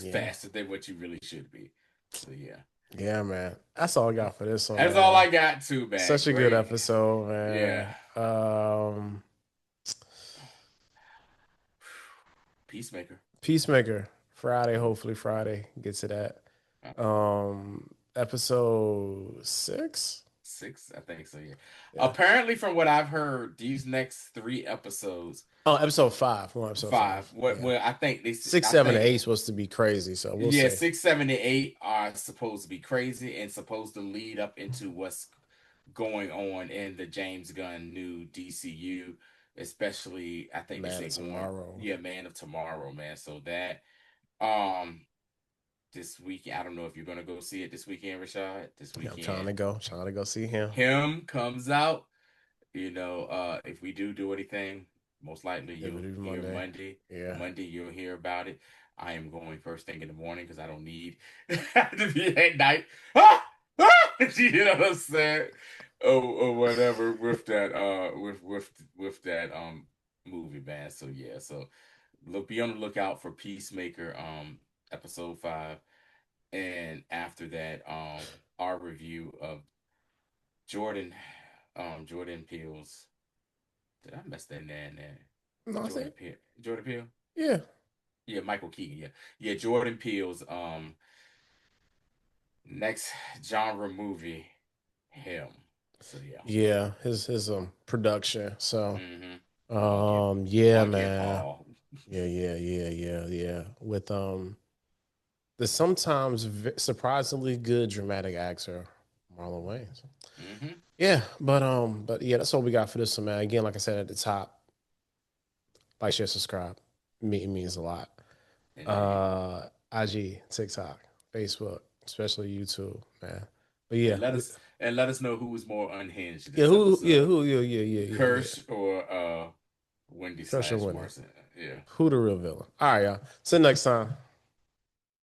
Speaker 2: yeah,
Speaker 1: faster than what you really should be. So yeah.
Speaker 2: yeah, man. That's all I got for this one,
Speaker 1: That's all
Speaker 2: man.
Speaker 1: I got too, man.
Speaker 2: Such a good
Speaker 1: Great.
Speaker 2: episode,
Speaker 1: Yeah.
Speaker 2: man.
Speaker 1: Peacemaker.
Speaker 2: Peacemaker Friday,
Speaker 1: Yeah.
Speaker 2: hopefully Friday get to that.
Speaker 1: Uh,
Speaker 2: Episode 6.
Speaker 1: Six, I think so, yeah.
Speaker 2: Yeah.
Speaker 1: Apparently, from what I've heard, these next three episodes,
Speaker 2: Oh, episode 5. We're on episode
Speaker 1: five,
Speaker 2: 5.
Speaker 1: what
Speaker 2: Yeah.
Speaker 1: well,
Speaker 2: Six,
Speaker 1: I
Speaker 2: seven, and
Speaker 1: think,
Speaker 2: 8 supposed to be crazy, so we'll
Speaker 1: yeah,
Speaker 2: see.
Speaker 1: 6, 7, and 8 are supposed to be crazy and supposed to lead up into what's going on in the James Gunn new DCU, especially I think they
Speaker 2: Man
Speaker 1: say
Speaker 2: of
Speaker 1: going,
Speaker 2: Tomorrow.
Speaker 1: yeah, Man of Tomorrow, man. So that um this week, I don't know if you're gonna go see it this weekend, Rashad. This
Speaker 2: Yeah, I'm
Speaker 1: weekend,
Speaker 2: trying to go see him.
Speaker 1: him comes out. If we do anything, most likely
Speaker 2: Every
Speaker 1: you'll hear
Speaker 2: Monday.
Speaker 1: Monday.
Speaker 2: Yeah.
Speaker 1: Monday you'll hear about it. I am going first thing in the morning because I don't need to be at night. Ah! Ah! You know what I'm saying? Or whatever with that with that movie, man. So yeah, so be on the lookout for Peacemaker episode 5. And after that, our review of Jordan Jordan Peele's, did I mess that name there?
Speaker 2: No, I
Speaker 1: Jordan
Speaker 2: think.
Speaker 1: Peele. Jordan Peele?
Speaker 2: Yeah.
Speaker 1: Yeah, Michael Keaton. Yeah. Yeah, Jordan Peele's next genre movie, him. So yeah.
Speaker 2: Yeah, his production. So,
Speaker 1: Mm-hmm. Bucket
Speaker 2: yeah,
Speaker 1: Bucket
Speaker 2: man.
Speaker 1: Hall.
Speaker 2: Yeah. With the sometimes surprisingly good dramatic actor Marlon Wayans.
Speaker 1: Mm-hmm.
Speaker 2: Yeah, but yeah, that's all we got for this one, man. Again, like I said at the top, like, share, subscribe. It means a lot.
Speaker 1: Indeed.
Speaker 2: IG, TikTok, Facebook, especially YouTube, man. But
Speaker 1: And
Speaker 2: yeah,
Speaker 1: let us know who was more unhinged
Speaker 2: yeah,
Speaker 1: this episode.
Speaker 2: yeah.
Speaker 1: Kirsch or Wendy
Speaker 2: Crush and
Speaker 1: slash
Speaker 2: Wendy.
Speaker 1: Marson. Yeah.
Speaker 2: Who the real villain? All right, y'all. See you next time.